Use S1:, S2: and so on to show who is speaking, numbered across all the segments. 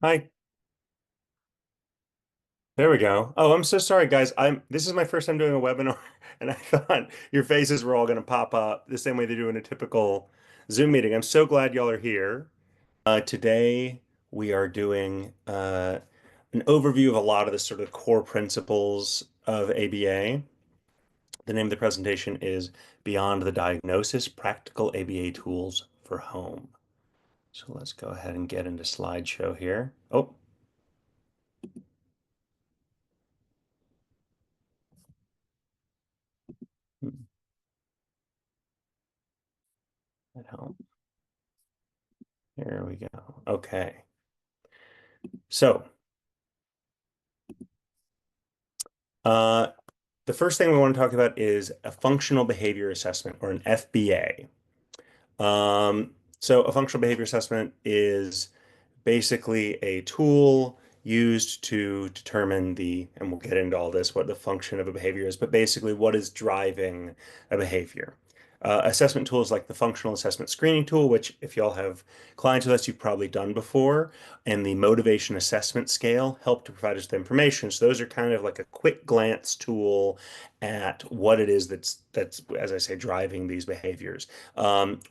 S1: Hi. There we go. Oh, I'm so sorry, guys. This is my first time doing a webinar, and I thought your faces were all going to pop up the same way they do in a typical Zoom meeting. I'm so glad y'all are here. Today we are doing an overview of a lot of the sort of core principles of ABA. The name of the presentation is Beyond the Diagnosis: Practical ABA Tools for Home. So let's go ahead and get into slideshow here. Oh, that helped. Here we go. Okay. So, uh, the first thing we want to talk about is a functional behavior assessment, or an FBA. So a functional behavior assessment is basically a tool used to determine and we'll get into all this, what the function of a behavior is, but basically what is driving a behavior. Assessment tools like the functional assessment screening tool, which if y'all have clients with us, you've probably done before, and the motivation assessment scale help to provide us with information. So those are kind of like a quick glance tool at what it is that's, as I say, driving these behaviors.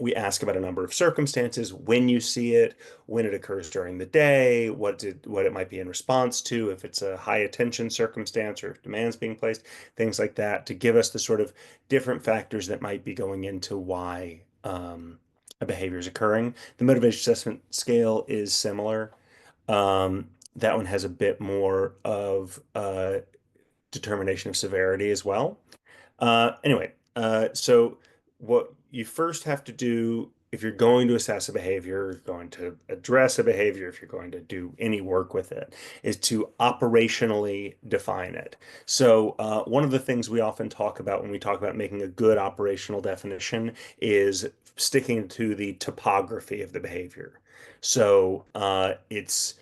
S1: We ask about a number of circumstances, when you see it, when it occurs during the day, what it might be in response to, if it's a high attention circumstance or if demands being placed, things like that, to give us the sort of different factors that might be going into why a behavior is occurring. The motivation assessment scale is similar. That one has a bit more of determination of severity as well. So what you first have to do if you're going to assess a behavior, going to address a behavior, if you're going to do any work with it, is to operationally define it. So one of the things we often talk about when we talk about making a good operational definition is sticking to the topography of the behavior. So it's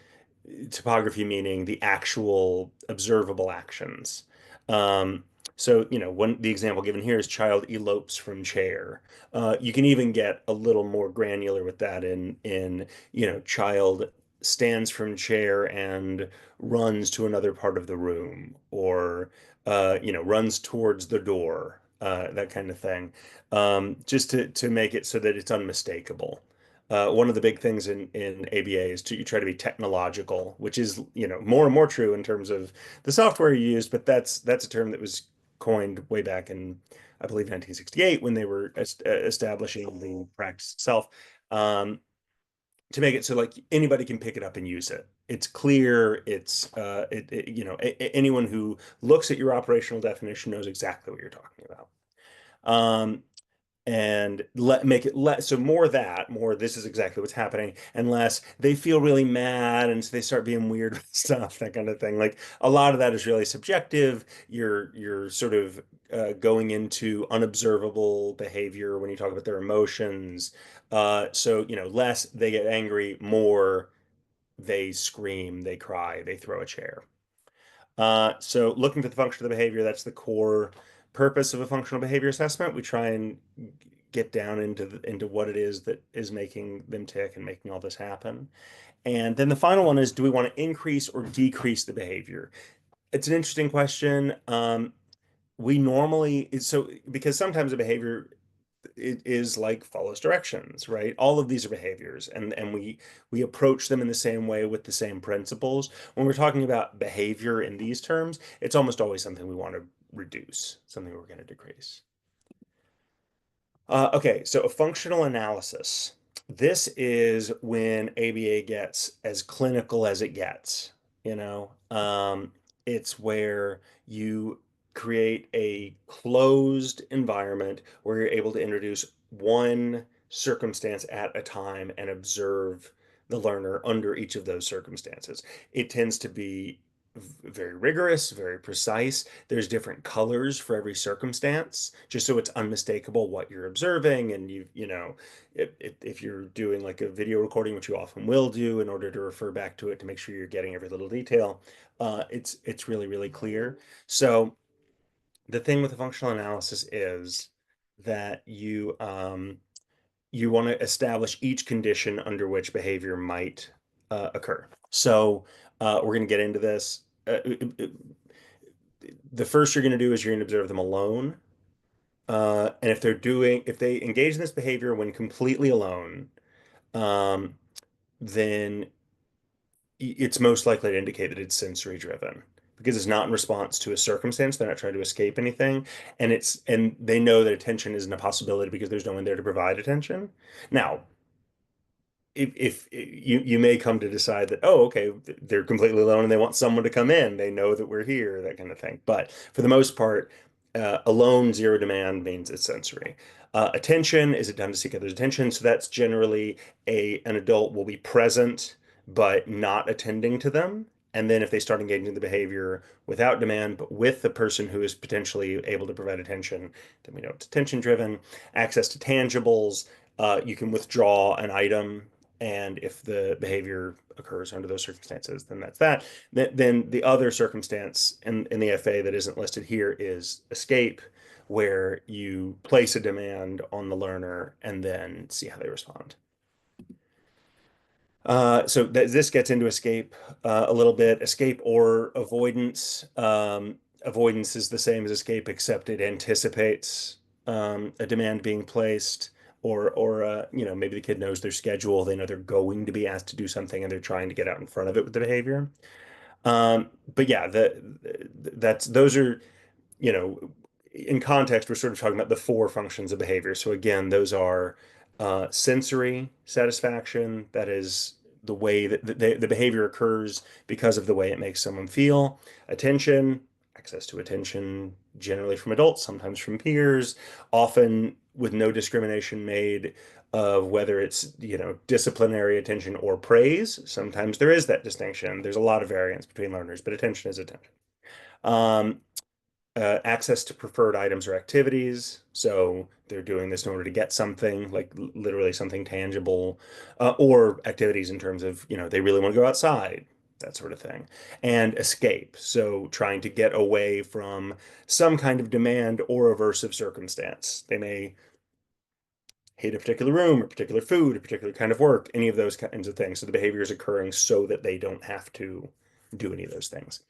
S1: topography meaning the actual observable actions. Um, when the example given here is child elopes from chair. You can even get a little more granular with that child stands from chair and runs to another part of the room, or runs towards the door, that kind of thing. Just to make it so that it's unmistakable. One of the big things in ABA is you try to be technological, which is, more and more true in terms of the software you use, but that's a term that was coined way back in, I believe, 1968 when they were establishing the practice itself, to make it so like anybody can pick it up and use it. It's clear. Anyone who looks at your operational definition knows exactly what you're talking about. Um, and make it less so more that more this is exactly what's happening, and less they feel really mad and so they start being weird with stuff, that kind of thing. Like a lot of that is really subjective. You're sort of going into unobservable behavior when you talk about their emotions. Less they get angry, more they scream, they cry, they throw a chair. So looking for the function of the behavior, that's the core purpose of a functional behavior assessment. We try and get down into what it is that is making them tick and making all this happen. And then the final one is, do we want to increase or decrease the behavior? It's an interesting question. We normally, so because sometimes a behavior it is like follows directions, right? All of these are behaviors, and we approach them in the same way with the same principles. When we're talking about behavior in these terms, it's almost always something we want to reduce, something we're going to decrease. Okay, so a functional analysis. This is when ABA gets as clinical as it gets, you know. It's where you create a closed environment where you're able to introduce one circumstance at a time and observe the learner under each of those circumstances. It tends to be very rigorous, very precise. There's different colors for every circumstance, just so it's unmistakable what you're observing. And if you're doing like a video recording, which you often will do in order to refer back to it to make sure you're getting every little detail, it's really, really clear. So the thing with the functional analysis is that you want to establish each condition under which behavior might occur. So we're going to get into this. The first you're going to do is you're going to observe them alone. And if they engage in this behavior when completely alone, um, then it's most likely to indicate that it's sensory driven because it's not in response to a circumstance. They're not trying to escape anything, and they know that attention isn't a possibility because there's no one there to provide attention. Now, if you may come to decide that, oh, okay, they're completely alone and they want someone to come in, they know that we're here, that kind of thing. But for the most part, alone zero demand means it's sensory. Attention is a time to seek others' attention, so that's generally a an adult will be present but not attending to them. And then if they start engaging in the behavior without demand, but with the person who is potentially able to provide attention, then we know it's attention driven. Access to tangibles, you can withdraw an item, and if the behavior occurs under those circumstances, then that's that. Then the other circumstance in the FA that isn't listed here is escape, where you place a demand on the learner and then see how they respond. So this gets into escape a little bit. Escape or avoidance. Avoidance is the same as escape, except it anticipates a demand being placed, or maybe the kid knows their schedule. They know they're going to be asked to do something, and they're trying to get out in front of it with the behavior. But yeah, that's those are you know, in context, we're sort of talking about the four functions of behavior. So again, those are sensory satisfaction, that is the way that the behavior occurs because of the way it makes someone feel. Attention, access to attention, generally from adults, sometimes from peers, often with no discrimination made of whether it's, disciplinary attention or praise. Sometimes there is that distinction. There's a lot of variance between learners, but attention is attention. Um, Access to preferred items or activities. So they're doing this in order to get something, like literally something tangible, or activities in terms of, they really want to go outside, that sort of thing. And escape. So trying to get away from some kind of demand or aversive circumstance. They may hate a particular room or particular food, a particular kind of work, any of those kinds of things. So the behavior is occurring so that they don't have to do any of those things.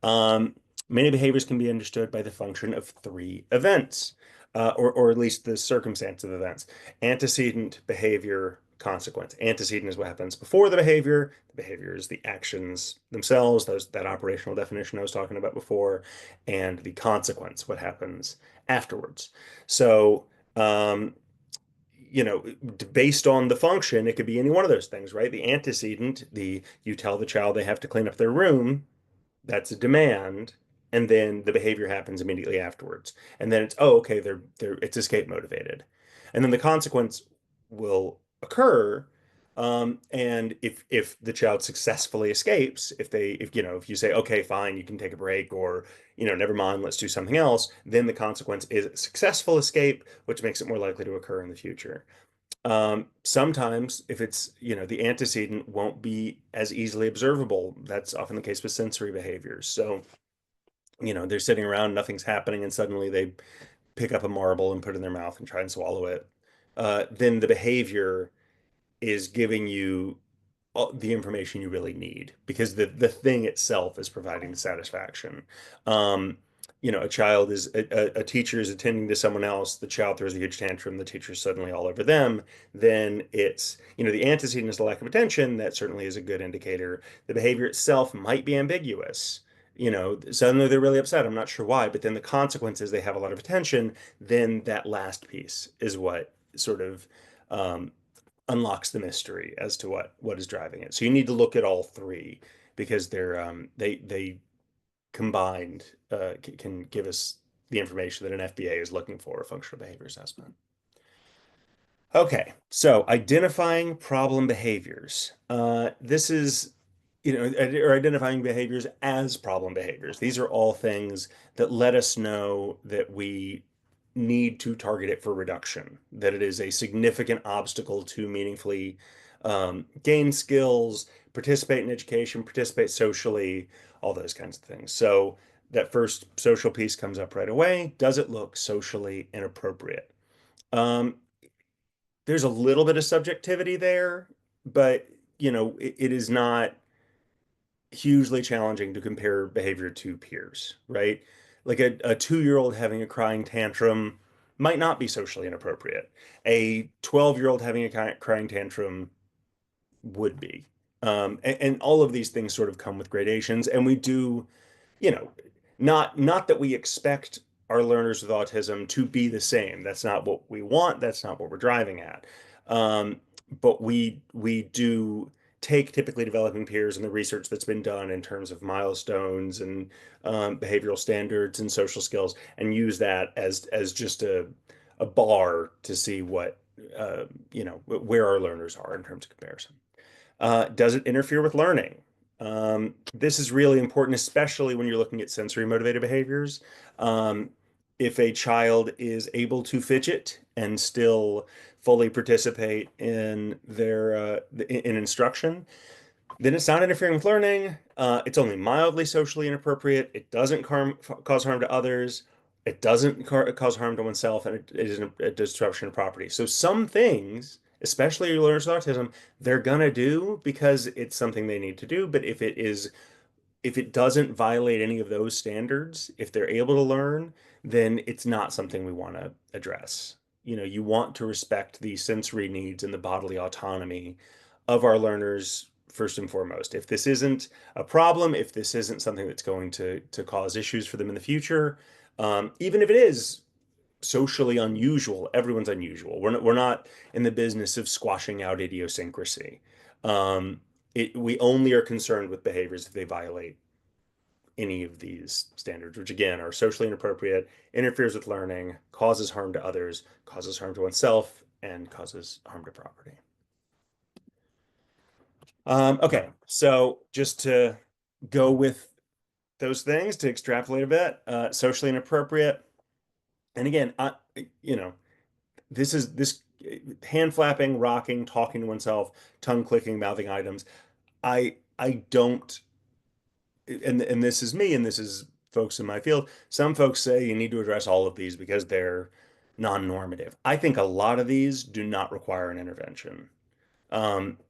S1: Um, Many behaviors can be understood by the function of three events, or at least the circumstance of events: antecedent, behavior, consequence. Antecedent is what happens before the behavior. The behavior is the actions themselves, that operational definition I was talking about before, and the consequence, what happens afterwards. So, based on the function, it could be any one of those things, right? The antecedent, you tell the child they have to clean up their room, that's a demand, and then the behavior happens immediately afterwards. And then it's, oh, okay, it's escape motivated. And then the consequence will occur. And if the child successfully escapes, if you say, okay, fine, you can take a break, or never mind, let's do something else, then the consequence is a successful escape, which makes it more likely to occur in the future. Sometimes if it's, the antecedent won't be as easily observable. That's often the case with sensory behaviors. So, they're sitting around, nothing's happening, and suddenly they pick up a marble and put it in their mouth and try and swallow it. Then the behavior is giving you the information you really need, because the thing itself is providing the satisfaction. Um, a teacher is attending to someone else, the child throws a huge tantrum, the teacher's suddenly all over them, then it's, the antecedent is the lack of attention. That certainly is a good indicator. The behavior itself might be ambiguous. Suddenly they're really upset. I'm not sure why, but then the consequence is they have a lot of attention. Then that last piece is what sort of um, unlocks the mystery as to what is driving it. So you need to look at all three, because they combined can give us the information that an FBA is looking for, a functional behavior assessment. Okay, so identifying problem behaviors. This is, or identifying behaviors as problem behaviors. These are all things that let us know that we need to target it for reduction, that it is a significant obstacle to meaningfully gain skills, participate in education, participate socially, all those kinds of things. So that first social piece comes up right away. Does it look socially inappropriate? Um, there's a little bit of subjectivity there, but it is not. hugely challenging to compare behavior to peers, right? Like a 2-year-old having a crying tantrum might not be socially inappropriate. A 12-year-old having a crying tantrum would be. And all of these things sort of come with gradations, and we do, you know, not that we expect our learners with autism to be the same. That's not what we want. That's not what we're driving at. Um, but we do take typically developing peers and the research that's been done in terms of milestones and behavioral standards and social skills, and use that as just a bar to see what where our learners are in terms of comparison. Does it interfere with learning? This is really important, especially when you're looking at sensory motivated behaviors. Um, if a child is able to fidget and still fully participate in their in instruction, then it's not interfering with learning. It's only mildly socially inappropriate. It doesn't cause harm to others. It doesn't cause harm to oneself, and it isn't a disruption of property. So some things, especially learners with autism, they're gonna do because it's something they need to do. But if it doesn't violate any of those standards, if they're able to learn, then it's not something we want to address. You want to respect the sensory needs and the bodily autonomy of our learners first and foremost. If this isn't a problem, if this isn't something that's going to cause issues for them in the future, even if it is socially unusual, everyone's unusual. We're not in the business of squashing out idiosyncrasy. Um, we only are concerned with behaviors if they violate any of these standards, which again are socially inappropriate, interferes with learning, causes harm to others, causes harm to oneself, and causes harm to property. Okay, so just to go with those things to extrapolate a bit, socially inappropriate. And again, you know, this hand flapping, rocking, talking to oneself, tongue clicking, mouthing items. I don't, and this is me, and this is folks in my field. Some folks say you need to address all of these because they're non-normative. I think a lot of these do not require an intervention,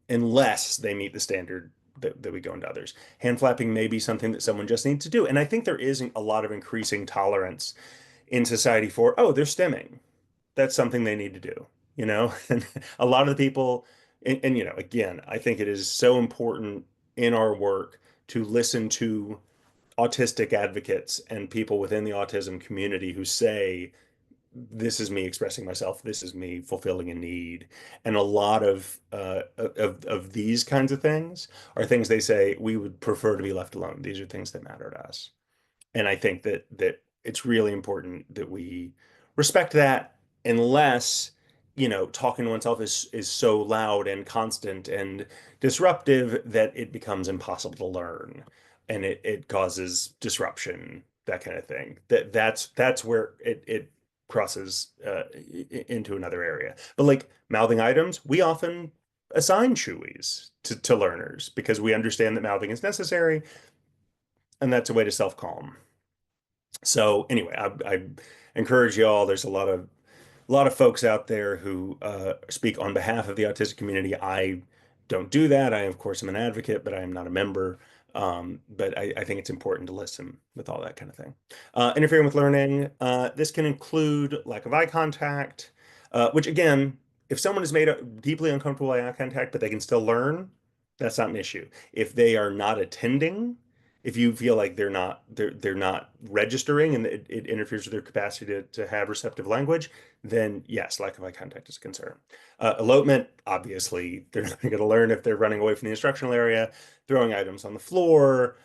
S1: unless they meet the standard that we go into others. Hand flapping may be something that someone just needs to do, and I think there is a lot of increasing tolerance in society for, oh, they're stimming. That's something they need to do, you know? And a lot of the people, and again, I think it is so important in our work to listen to autistic advocates and people within the autism community who say, this is me expressing myself, this is me fulfilling a need. And a lot of these kinds of things are things they say we would prefer to be left alone. These are things that matter to us. And I think that it's really important that we respect that, unless, talking to oneself is so loud and constant and disruptive that it becomes impossible to learn and it causes disruption, that kind of thing. That's where it crosses into another area. But like mouthing items, we often assign chewies to learners because we understand that mouthing is necessary, and that's a way to self-calm. So anyway, I encourage y'all. There's a lot of folks out there who speak on behalf of the autistic community. I don't do that. I, of course, am an advocate, but I am not a member. But I think it's important to listen with all that kind of thing. Interfering with learning. This can include lack of eye contact, which again, if someone is made deeply uncomfortable by eye contact, but they can still learn, that's not an issue. If they are not attending, if you feel like they're not registering and it interferes with their capacity to have receptive language, then yes, lack of eye contact is a concern. Elopement, obviously, they're not going to learn if they're running away from the instructional area, throwing items on the floor,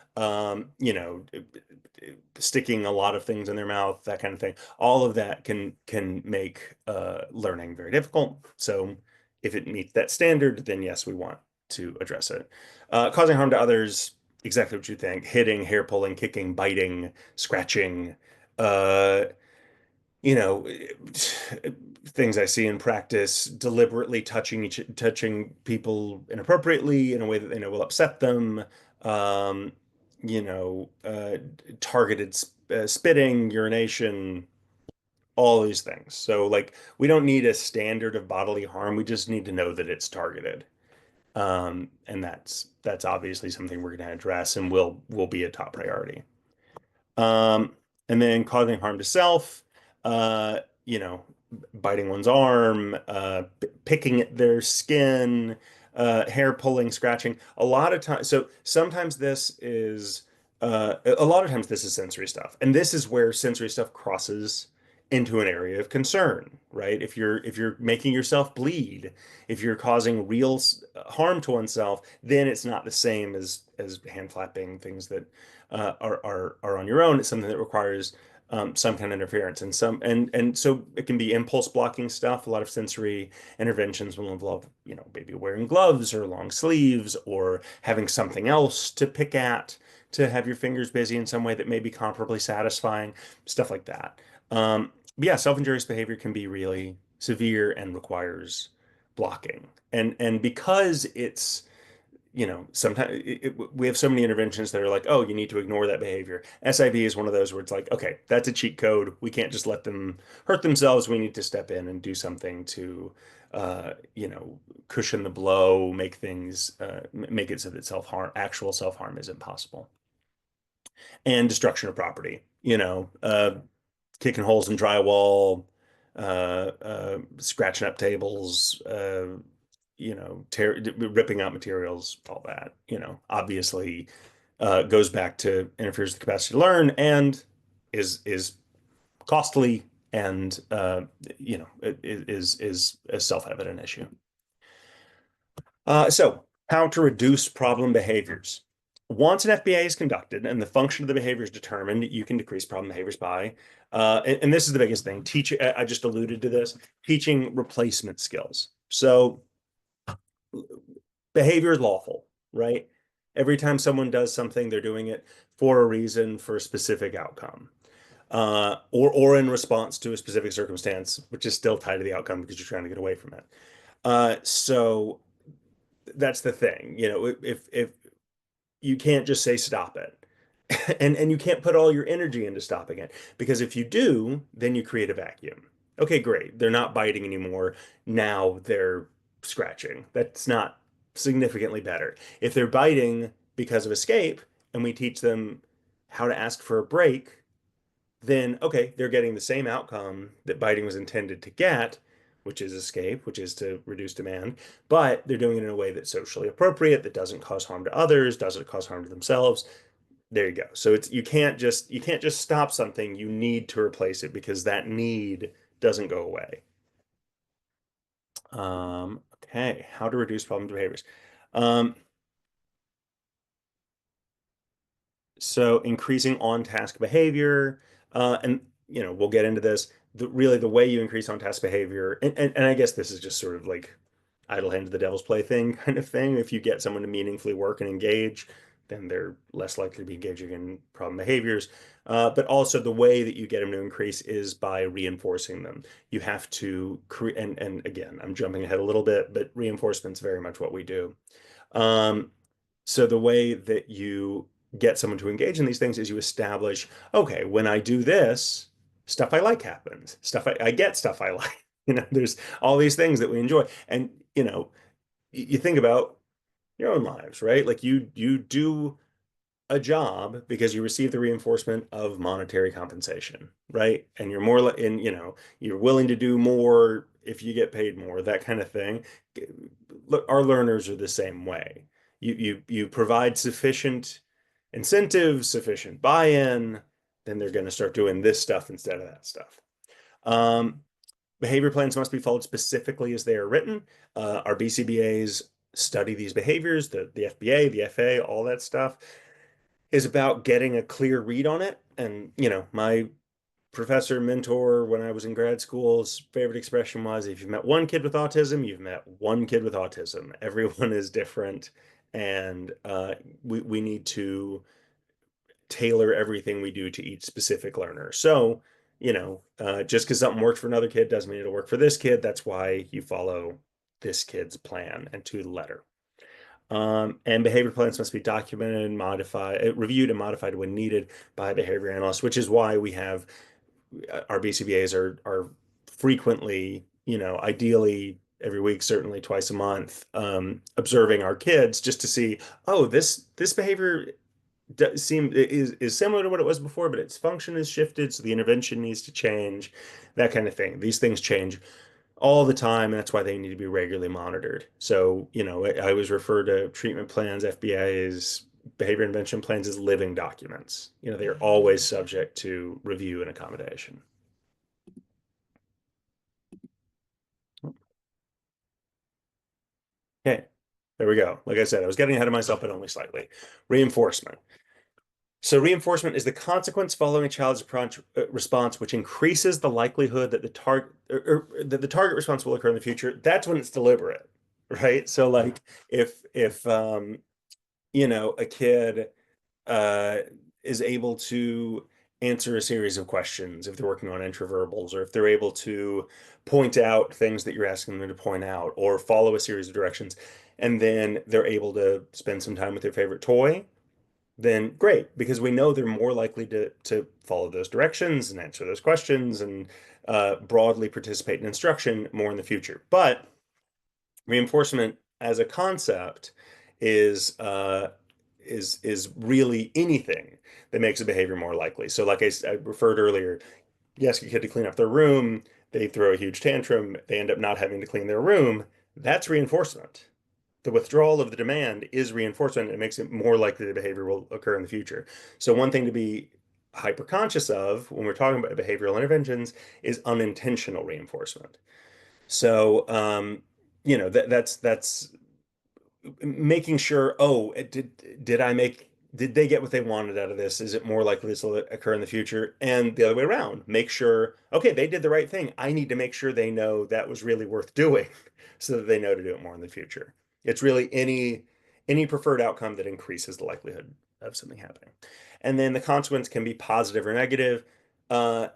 S1: sticking a lot of things in their mouth, that kind of thing. All of that can make learning very difficult. So if it meets that standard, then yes, we want to address it. Causing harm to others, exactly what you think: hitting, hair pulling, kicking, biting, scratching, uh, you know, things I see in practice, deliberately touching people inappropriately in a way that they know will upset them, um, you know, uh, targeted spitting, urination, all these things. So like we don't need a standard of bodily harm. We just need to know that it's targeted. And that's obviously something we're going to address and will be a top priority. Um, and then causing harm to self, uh, you know, biting one's arm, picking at their skin, hair pulling, scratching. A lot of times, so sometimes this is, a lot of times this is sensory stuff, and this is where sensory stuff crosses into an area of concern, right? If you're making yourself bleed, if you're causing real harm to oneself, then it's not the same as hand flapping, things that are on your own. It's something that requires some kind of interference and so it can be impulse blocking stuff. A lot of sensory interventions will involve, maybe wearing gloves or long sleeves or having something else to pick at to have your fingers busy in some way that may be comparably satisfying, stuff like that. But yeah, self-injurious behavior can be really severe and requires blocking. And because it's sometimes we have so many interventions that are like, oh, you need to ignore that behavior. SIV is one of those where it's like, okay, that's a cheat code. We can't just let them hurt themselves. We need to step in and do something to, cushion the blow, make it so that actual self-harm isn't possible. And destruction of property, kicking holes in drywall, scratching up tables, ripping out materials, all that, obviously goes back to interferes with the capacity to learn and is costly and is a self-evident issue. So how to reduce problem behaviors. Once an FBA is conducted and the function of the behavior is determined, you can decrease problem behaviors by, and this is the biggest thing, I just alluded to this, teaching replacement skills. So behavior is lawful, right? Every time someone does something, they're doing it for a reason, for a specific outcome, or in response to a specific circumstance, which is still tied to the outcome because you're trying to get away from it. So that's the thing, if you can't just say stop it. And you can't put all your energy into stopping it because if you do, then you create a vacuum. Okay, great. They're not biting anymore. Now they're scratching. That's not significantly better. If they're biting because of escape and we teach them how to ask for a break, then okay, they're getting the same outcome that biting was intended to get, which is escape, which is to reduce demand, but they're doing it in a way that's socially appropriate, that doesn't cause harm to others, doesn't cause harm to themselves. There you go. So you can't just stop something. You need to replace it because that need doesn't go away. Okay, how to reduce problem behaviors. Um, so increasing on-task behavior, and we'll get into this. Really, the way you increase on-task behavior, and I guess this is just sort of like idle hand to the devil's play thing kind of thing. If you get someone to meaningfully work and engage, then they're less likely to be engaging in problem behaviors. But also the way that you get them to increase is by reinforcing them. You have to create, and again, I'm jumping ahead a little bit, but reinforcement's very much what we do. Um, so the way that you get someone to engage in these things is you establish, okay, when I do this, stuff I like happens. I get stuff I like. There's all these things that we enjoy. And, you think about your own lives, right? Like you do a job because you receive the reinforcement of monetary compensation, right? And you're more like, and you're willing to do more if you get paid more, that kind of thing. Look, our learners are the same way. You provide sufficient incentives, sufficient buy-in, then they're going to start doing this stuff instead of that stuff. Um, Behavior plans must be followed specifically as they are written. Our BCBAs study these behaviors, the FBA, the FA, all that stuff is about getting a clear read on it. And, my professor, mentor, when I was in grad school's favorite expression was, if you've met one kid with autism, you've met one kid with autism. Everyone is different. And we need to tailor everything we do to each specific learner. So, just because something works for another kid doesn't mean it'll work for this kid. That's why you follow this kid's plan and to the letter. And behavior plans must be documented and modified, reviewed and modified when needed by behavior analysts, which is why we have our BCBAs are frequently, ideally every week, certainly twice a month, observing our kids just to see, oh, this behavior is similar to what it was before, but its function has shifted, so the intervention needs to change, that kind of thing. These things change all the time, and that's why they need to be regularly monitored. So, I always refer to treatment plans, FBAs, behavior intervention plans as living documents. They are always subject to review and accommodation. Okay, there we go. Like I said, I was getting ahead of myself, but only slightly. Reinforcement. So reinforcement is the consequence following a child's response, which increases the likelihood that the target response will occur in the future. That's when it's deliberate, right? So like if a kid uh, is able to answer a series of questions, if they're working on intraverbals, or if they're able to point out things that you're asking them to point out, or follow a series of directions, and then they're able to spend some time with their favorite toy, then great, because we know they're more likely to follow those directions and answer those questions and broadly participate in instruction more in the future. But reinforcement as a concept is is really anything that makes a behavior more likely. So, like I referred earlier, you ask a kid to clean up their room, they throw a huge tantrum, they end up not having to clean their room. That's reinforcement. The withdrawal of the demand is reinforcement. It makes it more likely the behavior will occur in the future. So one thing to be hyper conscious of when we're talking about behavioral interventions is unintentional reinforcement. So that's making sure, oh, did they get what they wanted out of this? Is it more likely this will occur in the future? And the other way around, make sure, okay, they did the right thing. I need to make sure they know that was really worth doing so that they know to do it more in the future. It's really any preferred outcome that increases the likelihood of something happening. And then the consequence can be positive or negative. Uh,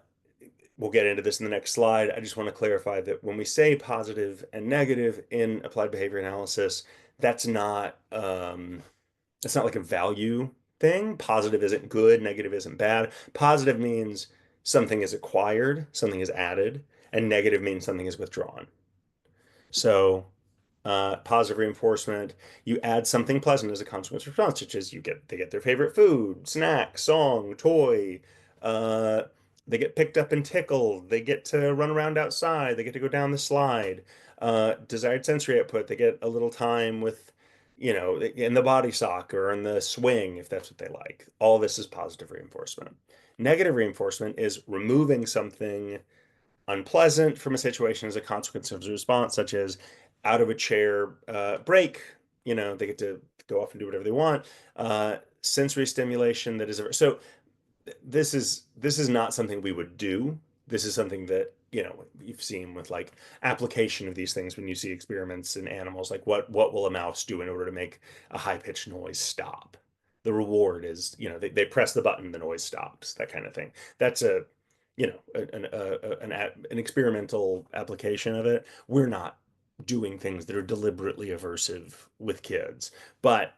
S1: we'll get into this in the next slide. I just want to clarify that when we say positive and negative in applied behavior analysis, that's not it's not like a value thing. Positive isn't good, negative isn't bad. Positive means something is acquired, something is added, and negative means something is withdrawn. So positive reinforcement, you add something pleasant as a consequence response, such as they get their favorite food, snack, song, toy. Uh, they get picked up and tickled. They get to run around outside. They get to go down the slide. Desired sensory output, they get a little time with, in the body sock or in the swing, if that's what they like. All this is positive reinforcement. Negative reinforcement is removing something unpleasant from a situation as a consequence of a response, such as out of a chair break. They get to go off and do whatever they want. Sensory stimulation that is so. This is not something we would do. This is something that you've seen with like application of these things when you see experiments in animals, like what will a mouse do in order to make a high-pitched noise stop? The reward is, they press the button, the noise stops, that kind of thing. That's an experimental application of it. We're not doing things that are deliberately aversive with kids, but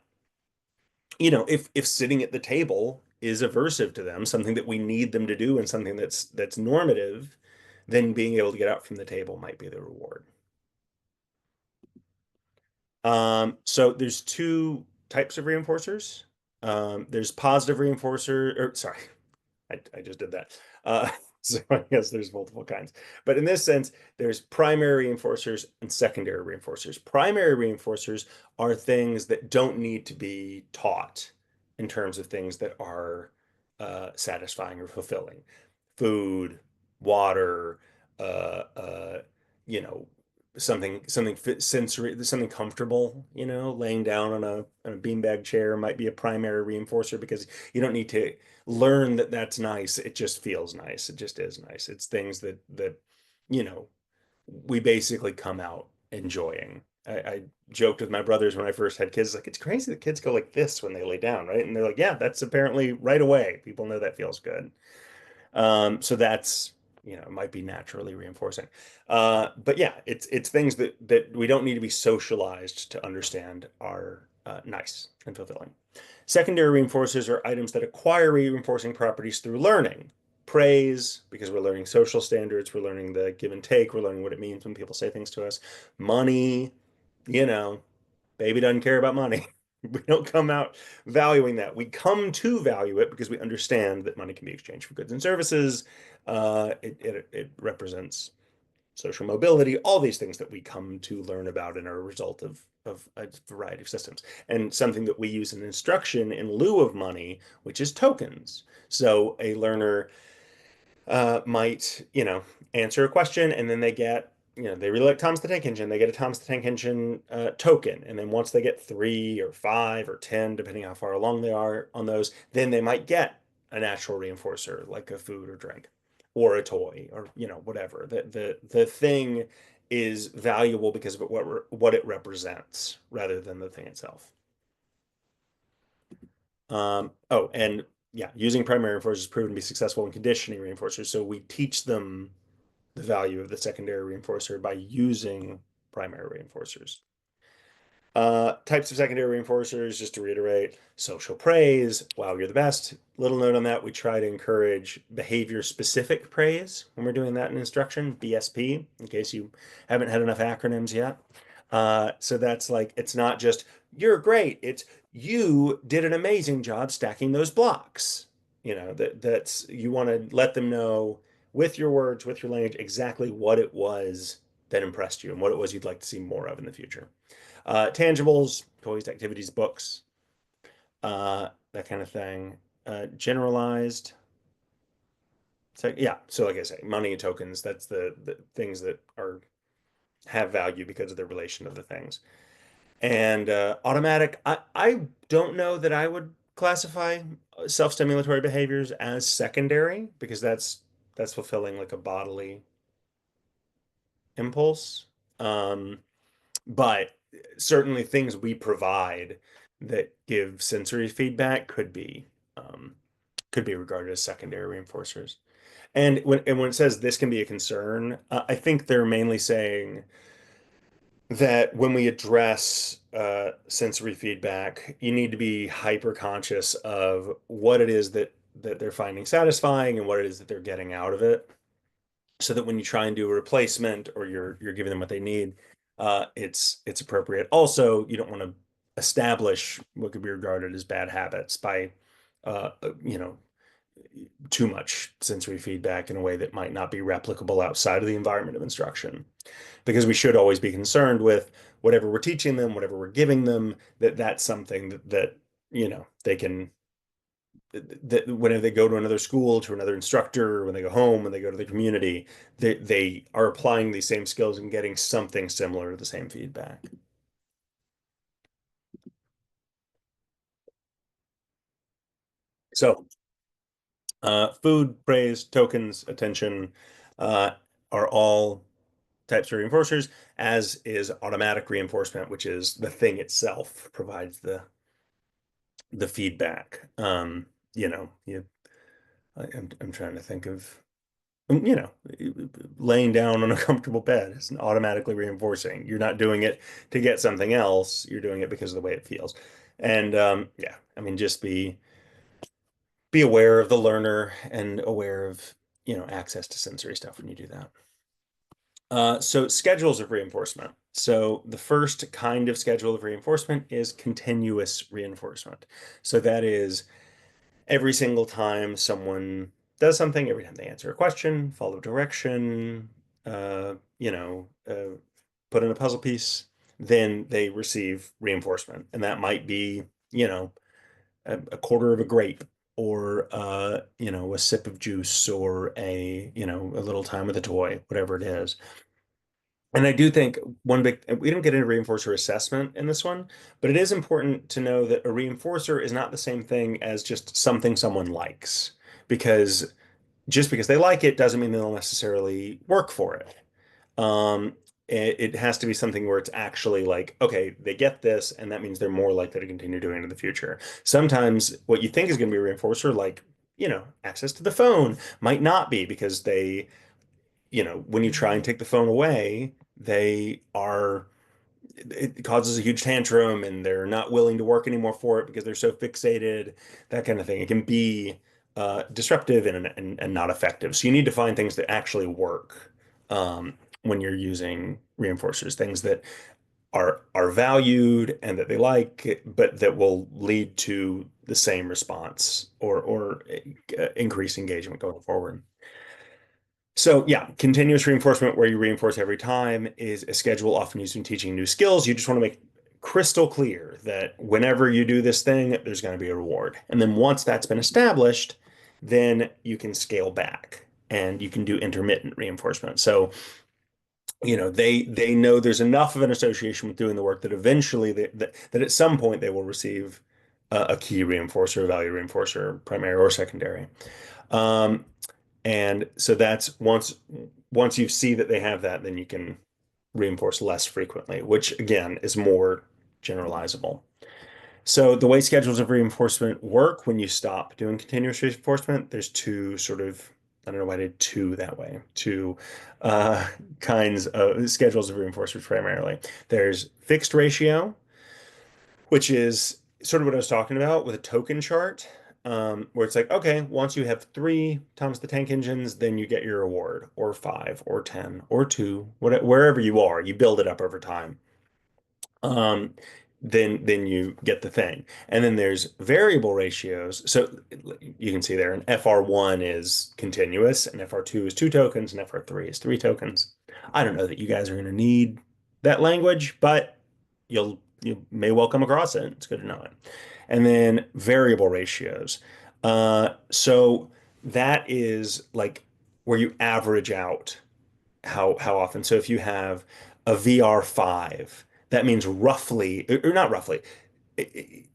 S1: if sitting at the table is aversive to them, something that we need them to do and something that's normative, then being able to get out from the table might be the reward. So there's two types of reinforcers. There's positive reinforcer, or sorry, I just did that. So I guess there's multiple kinds. But in this sense, there's primary reinforcers and secondary reinforcers. Primary reinforcers are things that don't need to be taught in terms of things that are satisfying or fulfilling. Food, water, uh, uh, you know, something sensory, something comfortable, laying down on a beanbag chair might be a primary reinforcer because you don't need to learn that that's nice. It just feels nice. It just is nice. It's things that you know we basically come out enjoying. I joked with my brothers when I first had kids, like it's crazy that kids go like this when they lay down, right? And they're like, yeah, that's apparently right away. People know that feels good. So that's, it might be naturally reinforcing. But yeah, it's things that we don't need to be socialized to understand are nice and fulfilling. Secondary reinforcers are items that acquire reinforcing properties through learning. Praise, because we're learning social standards, we're learning the give and take, we're learning what it means when people say things to us. Money, you know, baby doesn't care about money. We don't come out valuing that. We come to value it because we understand that money can be exchanged for goods and services. It represents social mobility, all these things that we come to learn about and are a result of a variety of systems. And something that we use in instruction in lieu of money, which is tokens. So a learner might, answer a question and then they get, they really like Thomas the Tank Engine. They get a Thomas the Tank Engine token. And then once they get 3 or 5 or 10, depending how far along they are on those, then they might get a natural reinforcer like a food or drink or a toy or, whatever. The thing is valuable because of what it represents rather than the thing itself. Oh, and yeah, using primary reinforcers has proven to be successful in conditioning reinforcers. So we teach them the value of the secondary reinforcer by using primary reinforcers. Types of secondary reinforcers, just to reiterate, social praise. Wow, you're the best. Little note on that, we try to encourage behavior-specific praise when we're doing that in instruction, BSP, in case you haven't had enough acronyms yet. So that's like, it's not just, you're great. It's, you did an amazing job stacking those blocks. That's, you want to let them know with your words, with your language, exactly what it was that impressed you and what it was you'd like to see more of in the future. Tangibles, toys, activities, books, that kind of thing. Generalized. So yeah, so like I say, money and tokens, that's the things that are have value because of the relation of the things. And automatic, I don't know that I would classify self-stimulatory behaviors as secondary because that's fulfilling like a bodily impulse. Um, but certainly things we provide that give sensory feedback could be regarded as secondary reinforcers. And when it says this can be a concern, I think they're mainly saying that when we address sensory feedback, you need to be hyper conscious of what it is that they're finding satisfying and what it is that they're getting out of it, so that when you try and do a replacement or you're giving them what they need, it's appropriate. Also, you don't want to establish what could be regarded as bad habits by you know too much sensory feedback in a way that might not be replicable outside of the environment of instruction, because we should always be concerned with whatever we're teaching them, whatever we're giving them, that's something that they can, that whenever they go to another school, to another instructor, when they go home, when they go to the community, they are applying these same skills and getting something similar to the same feedback. So, food, praise, tokens, attention, uh, are all types of reinforcers, as is automatic reinforcement, which is the thing itself provides the feedback. I'm trying to think of, um, you know, laying down on a comfortable bed is automatically reinforcing. You're not doing it to get something else. You're doing it because of the way it feels. And yeah, I mean, just be aware of the learner and aware of, access to sensory stuff when you do that. So schedules of reinforcement. So the first kind of schedule of reinforcement is continuous reinforcement. So that is every single time someone does something, every time they answer a question, follow direction, uh, you know, uh, put in a puzzle piece, then they receive reinforcement. And that might be, a quarter of a grape or, a sip of juice or a little time with a toy, whatever it is. And I do think we don't get into reinforcer assessment in this one, but it is important to know that a reinforcer is not the same thing as just something someone likes, because just because they like it doesn't mean they'll necessarily work for it. Um, it has to be something where it's actually like, okay, they get this, and that means they're more likely to continue doing it in the future. Sometimes what you think is going to be a reinforcer, like, access to the phone, might not be because when you try and take the phone away, it causes a huge tantrum and they're not willing to work anymore for it because they're so fixated, that kind of thing. It can be disruptive and not effective. So you need to find things that actually work when you're using reinforcers, things that are valued and that they like, but that will lead to the same response or increase engagement going forward. So yeah, continuous reinforcement where you reinforce every time is a schedule often used in teaching new skills. You just want to make crystal clear that whenever you do this thing, there's going to be a reward. And then once that's been established, then you can scale back and you can do intermittent reinforcement. So, they know there's enough of an association with doing the work that eventually that at some point they will receive a key reinforcer, a value reinforcer, primary or secondary. Um, and so that's once you see that they have that, then you can reinforce less frequently, which again is more generalizable. So the way schedules of reinforcement work when you stop doing continuous reinforcement, there's two sort of, I don't know why I did two that way, two uh, kinds of schedules of reinforcement primarily. There's fixed ratio, which is sort of what I was talking about with a token chart, where it's like, okay, once you have 3 times the tank engines, then you get your reward, or 5, or 10, or 2, wherever you are, you build it up over time. Um, then you get the thing. And then there's variable ratios. So you can see there an FR1 is continuous, and FR2 is 2 tokens, and FR3 is 3 tokens. I don't know that you guys are going to need that language, but you may well come across it. It's good to know it. And then variable ratios. So that is like where you average out how often. So if you have a VR5, that means roughly, or not roughly,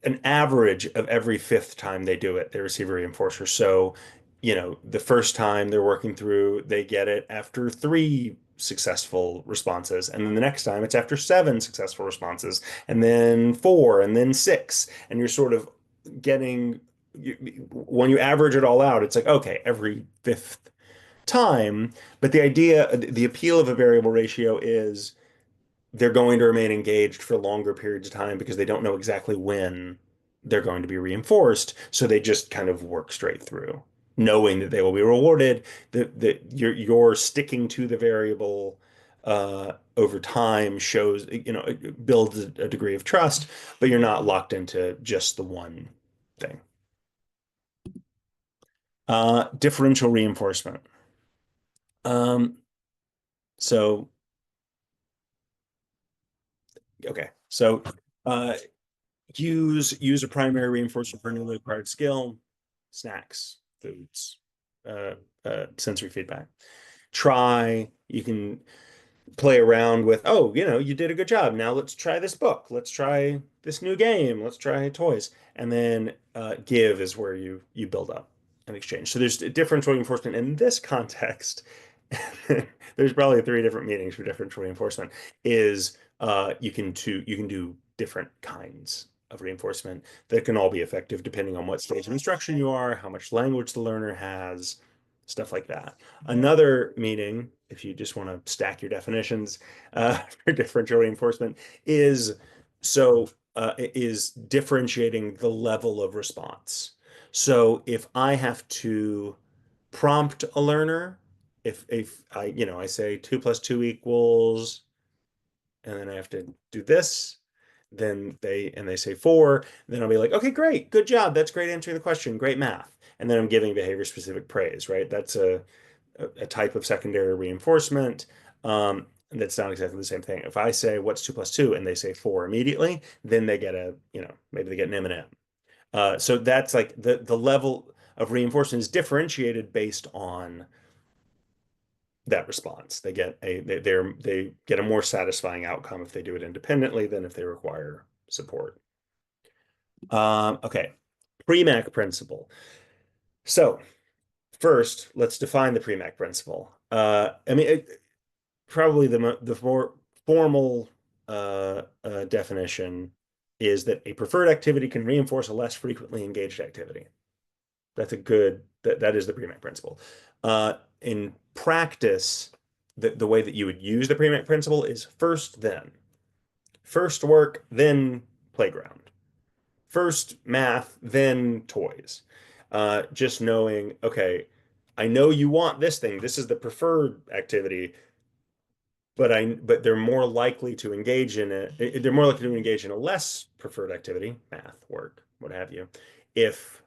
S1: an average of every fifth time they do it, they receive a reinforcer. So, the first time they're working through, they get it after 3 successful responses. And then the next time it's after 7 successful responses, and then 4, and then 6. And you're sort of getting, when you average it all out, it's like, okay, every fifth time. But the appeal of a variable ratio is they're going to remain engaged for longer periods of time because they don't know exactly when they're going to be reinforced. So they just kind of work straight through, knowing that they will be rewarded, that you're sticking to the variable over time shows, it builds a degree of trust, but you're not locked into just the one thing. Differential reinforcement. Um, so Okay. So uh, use a primary reinforcer for newly acquired skill, snacks, foods, uh, sensory feedback. You can play around with, oh, you did a good job. Now let's try this book. Let's try this new game. Let's try toys. And then give is where you build up and exchange. So there's a differential reinforcement in this context. There's probably 3 different meanings for differential reinforcement. Is you can do different kinds of reinforcement that can all be effective depending on what stage of instruction you are, how much language the learner has, stuff like that. Another meaning, if you just want to stack your definitions for differential reinforcement, is is differentiating the level of response. So if I have to prompt a learner, if I say 2 + 2 = and then I have to do this, then they say 4, then I'll be like, okay, great, good job, that's great answering the question, great math. And then I'm giving behavior specific praise, right? That's a type of secondary reinforcement. That's not exactly the same thing. If I say what's 2 + 2 and they say 4 immediately, then they get maybe they get an M&M. So that's like the level of reinforcement is differentiated based on that response. They get a more satisfying outcome if they do it independently than if they require support. Okay, Premack principle. So first, let's define the Premack principle. I mean, probably the more formal definition is that a preferred activity can reinforce a less frequently engaged activity. That is the Premack principle. In practice, the way that you would use the Premack principle is first, then. First work, then playground. First math, then toys. Just knowing, okay, I know you want this thing. This is the preferred activity, but they're more likely to engage in it. They're more likely to engage in a less preferred activity, math, work, what have you, if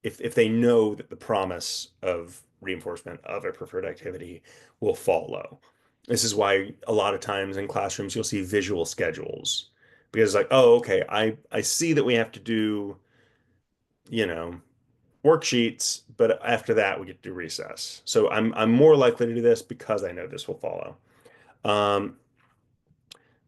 S1: if they know that the promise of reinforcement of a preferred activity will follow. This is why a lot of times in classrooms you'll see visual schedules because like, oh, okay, I see that we have to do, you know, worksheets, but after that we get to do recess. So I'm more likely to do this because I know this will follow. Um,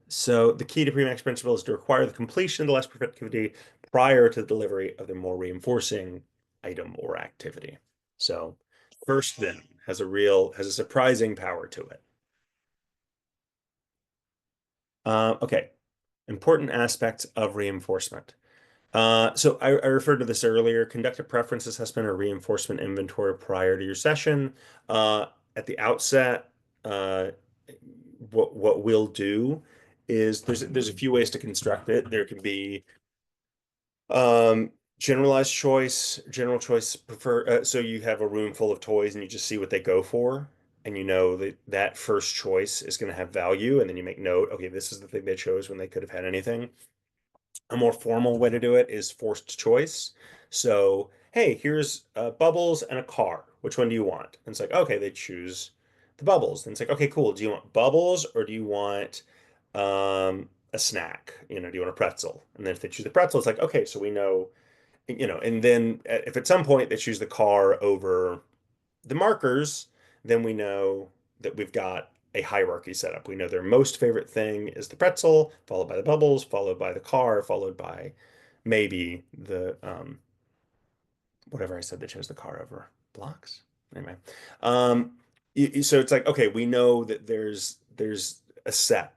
S1: so the key to pre-max principle is to require the completion of the less perfect activity prior to the delivery of the more reinforcing item or activity. So first then has a surprising power to it. Okay, important aspects of reinforcement. So I referred to this earlier. Conduct a preference assessment or reinforcement inventory prior to your session. At the outset, uh, what we'll do is there's a few ways to construct it. There can be generalized choice, general choice prefer. So you have a room full of toys and you just see what they go for, and you know that that first choice is going to have value, and then you make note. Okay, this is the thing they chose when they could have had anything. A more formal way to do it is forced choice. So, hey, here's bubbles and a car. Which one do you want? And it's like, okay, they choose the bubbles. And it's like, okay, cool. Do you want bubbles or do you want a snack? You know, do you want a pretzel? And then if they choose the pretzel, it's like, okay, so we know, you know, and then if at some point they choose the car over the markers, then we know that we've got a hierarchy set up. We know their most favorite thing is the pretzel, followed by the bubbles, followed by the car, followed by maybe the whatever I said they chose the car over blocks. Anyway, um, so it's like okay, we know that there's a set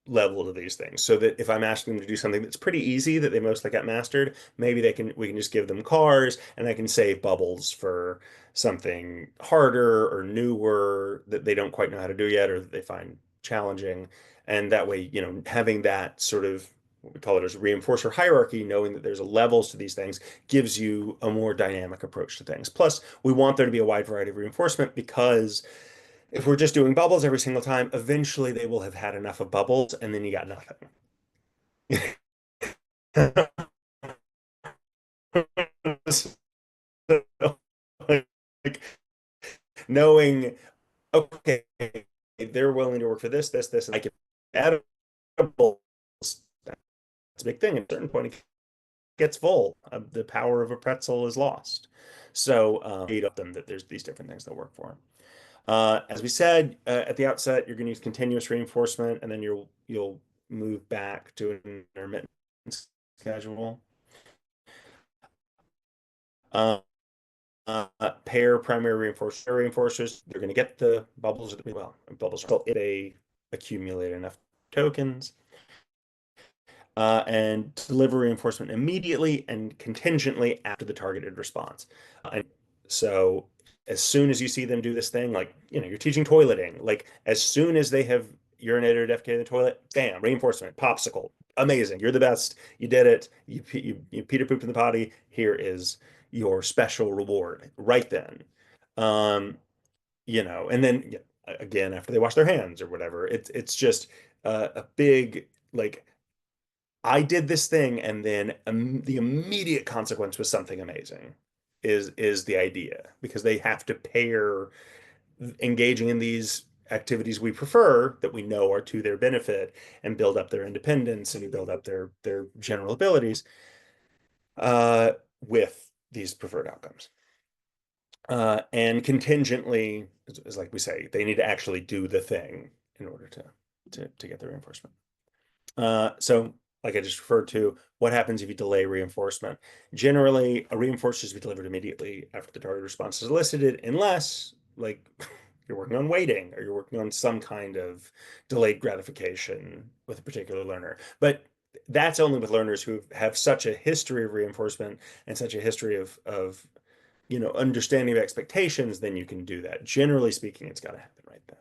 S1: level to these things so that if I'm asking them to do something that's pretty easy that they mostly got mastered, maybe we can just give them cars and I can save bubbles for something harder or newer that they don't quite know how to do yet or that they find challenging. And that way, you know, having that sort of what we call it as a reinforcer hierarchy, knowing that there's levels to these things gives you a more dynamic approach to things. Plus, we want there to be a wide variety of reinforcement because if we're just doing bubbles every single time, eventually they will have had enough of bubbles and then you got nothing. Like knowing, okay, they're willing to work for this, and I can add bubbles. That's a big thing. At a certain point, it gets full. The power of a pretzel is lost. So, eight of them that there's these different things that work for them. As we said at the outset, you're going to use continuous reinforcement, and then you'll move back to an intermittent schedule. Uh, pair primary reinforcers. They're going to get the bubbles. Well, bubbles if they accumulate enough tokens. And deliver reinforcement immediately and contingently after the targeted response. And so as soon as you see them do this thing, like, you know, you're teaching toileting, like as soon as they have urinated or defecated in the toilet, bam, reinforcement, popsicle, amazing. You're the best. You did it. You Peter pooped in the potty. Here is your special reward right then. Um, you know, and then yeah, again, after they wash their hands or whatever, it's just a big like I did this thing, and then the immediate consequence was something amazing. Is the idea because they have to pair engaging in these activities we prefer that we know are to their benefit and build up their independence and build up their general abilities uh, with these preferred outcomes. And contingently, is like we say, they need to actually do the thing in order to get the reinforcement. So, like I just referred to, what happens if you delay reinforcement? Generally, a reinforcer is to be delivered immediately after the target response is elicited, unless, like, you're working on waiting or you're working on some kind of delayed gratification with a particular learner. But that's only with learners who have such a history of reinforcement and such a history of understanding of expectations, then you can do that. Generally speaking, it's got to happen right then.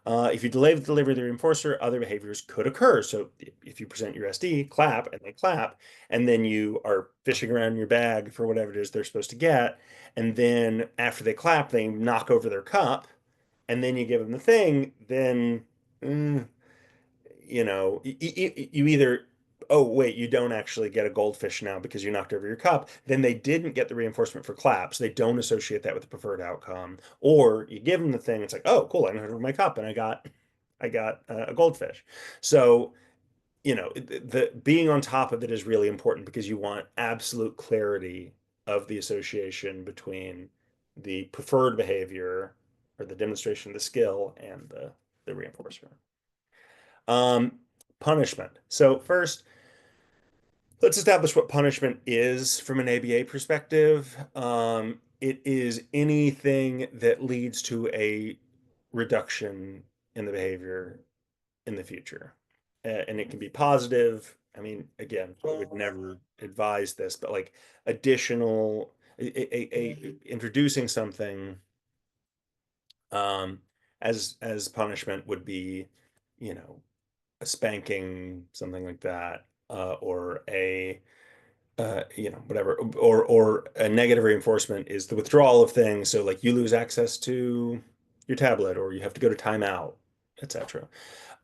S1: If you delay the delivery of the reinforcer, other behaviors could occur. So if you present your SD, clap, and they clap, and then you are fishing around in your bag for whatever it is they're supposed to get, and then after they clap, they knock over their cup, and then you give them the thing, then mm, you either, oh, wait, you don't actually get a goldfish now because you knocked over your cup. Then they didn't get the reinforcement for claps. They don't associate that with the preferred outcome. Or you give them the thing, it's like, oh, cool, I knocked over my cup and I got a goldfish. So, the being on top of it is really important because you want absolute clarity of the association between the preferred behavior or the demonstration of the skill and the reinforcer. Um, Punishment. So first, let's establish what punishment is from an ABA perspective. It is anything that leads to a reduction in the behavior in the future. And it can be positive. I mean, again, I would never advise this, but like additional, introducing something um, as punishment would be, you know, a spanking, something like that, or whatever, or a negative reinforcement is the withdrawal of things. So like you lose access to your tablet, or you have to go to timeout, etc.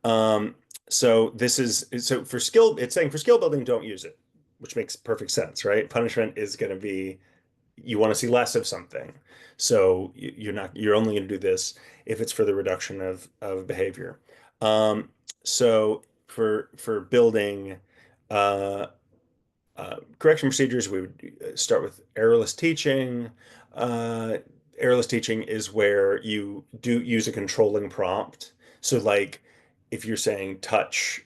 S1: Um, so for skill, it's saying for skill building, don't use it, which makes perfect sense, right? Punishment is going to be you want to see less of something. So you're only going to do this if it's for the reduction of behavior. So for building uh, correction procedures, we would start with errorless teaching. Uh, Errorless teaching is where you do use a controlling prompt. So like if you're saying touch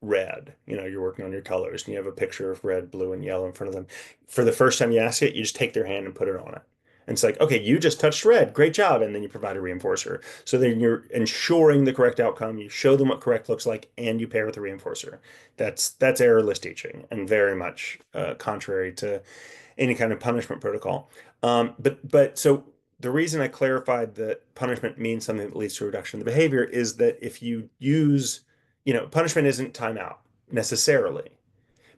S1: red. You're working on your colors and you have a picture of red, blue, and yellow in front of them. For the first time you ask it, you just take their hand and put it on it. And it's like, okay, you just touched red. Great job. And then you provide a reinforcer. So then you're ensuring the correct outcome. You show them what correct looks like, and you pair with a reinforcer. That's errorless teaching and very much contrary to any kind of punishment protocol. But so the reason I clarified that punishment means something that leads to a reduction in the behavior is that if you use, punishment isn't timeout necessarily,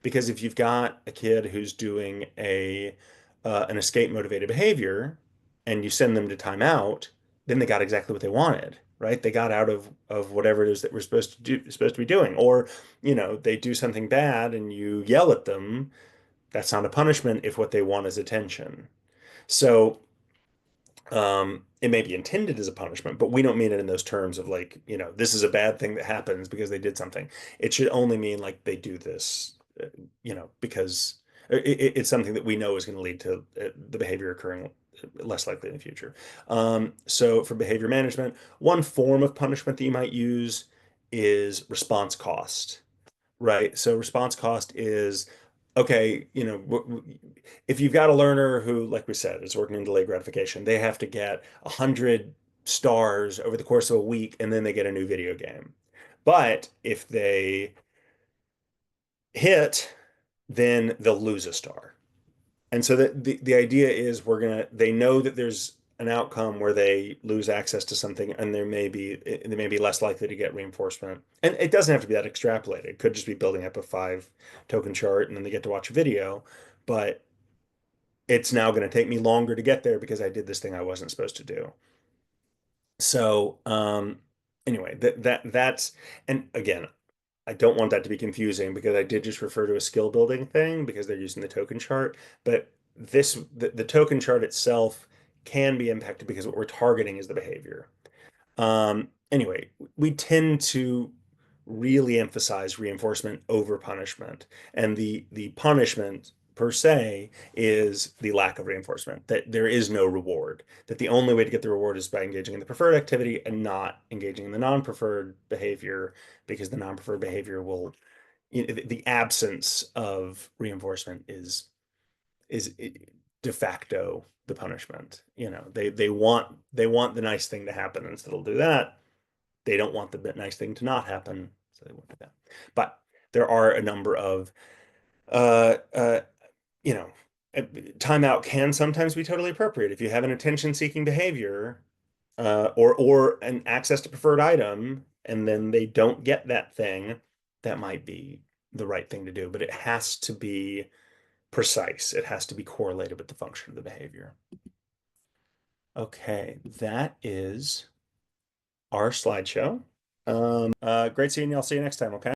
S1: because if you've got a kid who's doing a an escape motivated behavior and you send them to timeout, then they got exactly what they wanted, right? They got out of whatever it is that we're supposed to be doing. Or, they do something bad and you yell at them. That's not a punishment if what they want is attention. So it may be intended as a punishment, but we don't mean it in those terms of like, this is a bad thing that happens because they did something. It should only mean like they do this, because it's something that we know is going to lead to the behavior occurring less likely in the future. So for behavior management, one form of punishment that you might use is response cost. Right. So response cost is okay, if you've got a learner who, like we said, is working in delayed gratification, they have to get 100 stars over the course of a week and then they get a new video game. But if they hit, then they'll lose a star. And so the idea is they know that there's an outcome where they lose access to something and they may be less likely to get reinforcement. And it doesn't have to be that extrapolated. It could just be building up a 5 token chart and then they get to watch a video, but it's now going to take me longer to get there because I did this thing I wasn't supposed to do. So, anyway, that's, and again, I don't want that to be confusing because I did just refer to a skill building thing because they're using the token chart. But the token chart itself can be impacted because what we're targeting is the behavior. Anyway, we tend to really emphasize reinforcement over punishment, and the punishment per se is the lack of reinforcement, that there is no reward, that the only way to get the reward is by engaging in the preferred activity and not engaging in the non-preferred behavior, because the non-preferred behavior will, the absence of reinforcement is de facto the punishment. They want the nice thing to happen, and so they'll do that. They don't want the nice thing to not happen, so they won't do that. But there are a number of uh, uh, you know, timeout can sometimes be totally appropriate. If you have an attention-seeking behavior, or an access to preferred item, and then they don't get that thing, that might be the right thing to do. But it has to be precise. It has to be correlated with the function of the behavior. Okay, that is our slideshow. Great seeing you. I'll see you next time, okay?